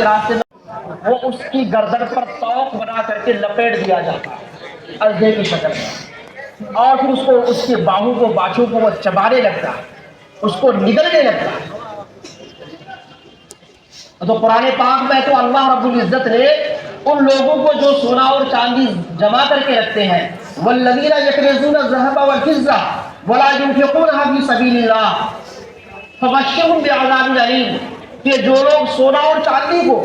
راستے میں وہ اس کی گردن پر توق بنا کر کے لپیٹ دیا جاتا ہے اژدھے کی شکل میں، اور پھر اس کو اس کے باہوں کو باچھوں کو وہ چبانے لگتا ہے، اس کو نگلنے لگتا ہے۔ تو قرآن پاک میں تو اللہ رب العزت نے ان لوگوں کو جو سونا اور چاندی جمع کر کے رکھتے ہیں، والذین یکنزون الذهب والفضة ولا ينفقونها في سبیل اللہ فبشرهم بعذاب علیم، کہ جو لوگ سونا اور چاندی کو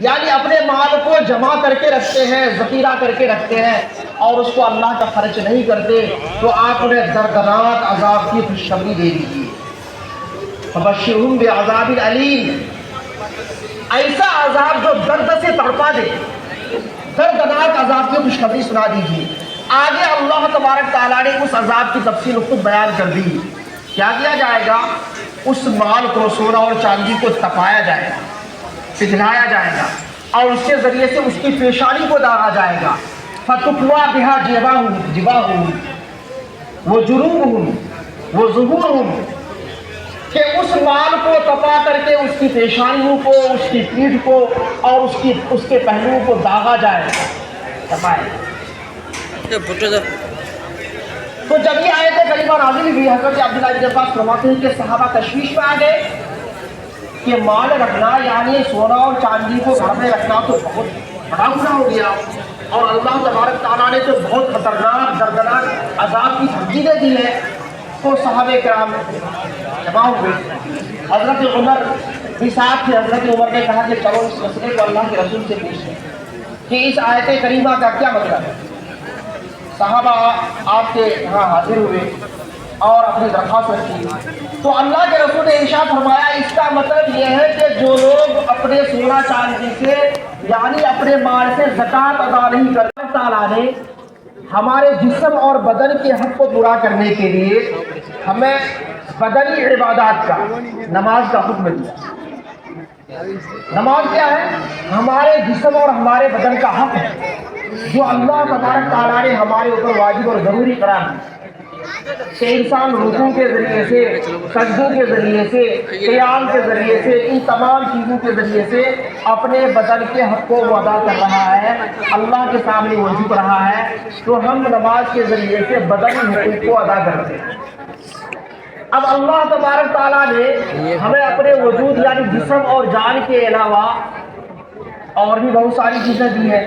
یعنی اپنے مال کو جمع کر کے رکھتے ہیں، ذخیرہ کر کے رکھتے ہیں اور اس کو اللہ کا خرچ نہیں کرتے، تو آپ انہیں دردناک عذاب کی خوشخبری دے دیجیے۔ فبشرهم بعذاب علیم، ایسا عذاب جو درد سے تڑپا دے، دردناک عذاب کی خوشخبری سنا دیجیے۔ آگے اللہ تبارک تعالیٰ نے اس عذاب کی تفصیل خود بیان کر دی۔ کیا کیا جائے گا؟ اس مال کو، سونا اور چاندی کو تپایا جائے گا، پگھلایا جائے گا، اور اس کے ذریعے سے اس کی پیشانی کو داغا جائے گا۔ فَتُقْوَى بِهَا جِبَاهُهُمْ وَجُنُوبُهُمْ وَظُهُورُهُمْ، کہ اس مال کو تپا کر کے اس کی پیشانیوں کو، اس کی پیٹھ کو اور اس کے پہلوؤں کو داغا جائے، تپائے۔ تو جب یہ آیت کریمہ نازل ہوئی، حضرت عبداللہ بن عباس فرماتے ہیں کہ صحابہ تشویش میں آ گئے کہ مال رکھنا یعنی سونا اور چاندی کو گھر میں رکھنا تو بہت بڑا گناہ ہو گیا، اور اللہ تبارک تعالیٰ نے تو بہت خطرناک دردناک عذاب کی دھمکی دے دی ہے۔ تو صحابہ کرام جمع ہوئے، حضرت عمر بھی ساتھ تھے۔ حضرت عمر نے کہا کہ چلو اس مسئلے کو اللہ کے رسول سے پوچھیں کہ اس آیت کریمہ کا کیا مطلب ہے۔ صحابہ آپ کے یہاں حاضر ہوئے اور اپنی درخواست رکھی، تو اللہ کے رسول نے ارشاد فرمایا اس کا مطلب یہ ہے کہ جو لوگ اپنے سونا چاندی سے یعنی اپنے مال سے زکوٰۃ ادا نہیں کرتے، اللہ تعالیٰ نے ہمارے جسم اور بدن کے حق کو پورا کرنے کے لیے ہمیں بدنی عبادات کا، نماز کا حکم دیا۔ نماز کیا ہے؟ ہمارے جسم اور ہمارے بدن کا حق ہے جو اللہ تبارک تعالیٰ نے ہمارے اوپر واجب اور ضروری قرار دیا کہ انسان رکوع کے ذریعے سے، سجدوں کے ذریعے سے، قیام کے ذریعے سے، ان تمام چیزوں کے ذریعے سے اپنے بدن کے حق کو وہ ادا کر رہا ہے، اللہ کے سامنے وہ جھک رہا ہے۔ تو ہم نماز کے ذریعے سے بدنی حقوق کو ادا کرتے ہیں۔ اب اللہ تبارک تعالیٰ نے ہمیں اپنے وجود یعنی جسم اور جان کے علاوہ اور بھی بہت ساری چیزیں دی ہیں۔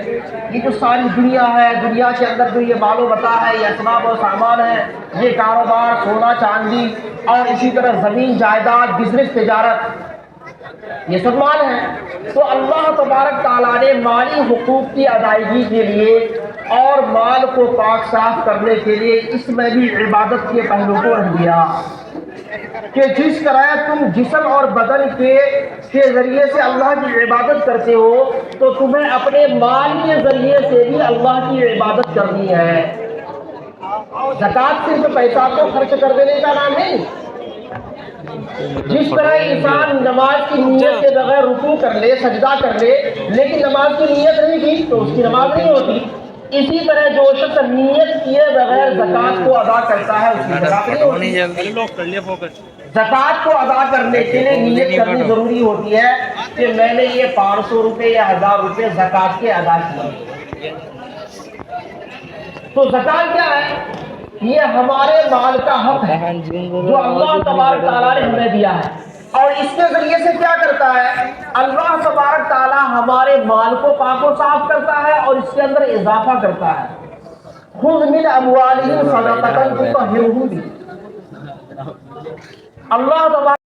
یہ جو ساری دنیا ہے، دنیا کے اندر جو یہ مال و متاع ہے، یہ اسباب و سامان ہے، یہ کاروبار، سونا چاندی اور اسی طرح زمین جائیداد، بزنس، تجارت، یہ سب مال ہے۔ تو اللہ تبارک تعالیٰ نے مالی حقوق کی ادائیگی کے لیے اور مال کو پاک صاف کرنے کے لیے اس میں بھی عبادت کے پہلو کو رکھ دیا کہ جس طرح تم جسم اور بدن کے ذریعے سے اللہ کی عبادت کرتے ہو تو تمہیں اپنے مال کے ذریعے سے بھی اللہ کی عبادت کرنی ہے۔ زکوٰۃ صرف پیسہ کو خرچ کر دینے کا نام نہیں۔ جس طرح انسان نماز کی نیت کے بغیر رکوع کر لے، سجدہ کر لے، لیکن نماز کی نیت نہیں کی تو اس کی نماز نہیں ہوتی، اسی طرح جو شخص نیت کیے بغیر زکوٰۃ کو ادا کرتا ہے اس کی زکوٰۃ نہیں ہوتی۔ زکوٰۃ کو ادا کرنے کے لیے نیت کرنی ضروری ہوتی ہے کہ میں نے یہ 500 روپے یا 1000 روپے زکوٰۃ کے ادا کیے۔ تو زکوٰۃ کیا ہے؟ یہ ہمارے مال کا حق ہے جو اللہ تبارک تعالیٰ نے ہمیں دیا ہے، اور اس کے ذریعے سے کیا کرتا ہے؟ اللہ تبارک تعالیٰ ہمارے مال کو پاک و صاف کرتا ہے اور اس کے اندر اضافہ کرتا ہے۔ خذ من اموالہم صدقۃ تطہرھم، اللہ تبارک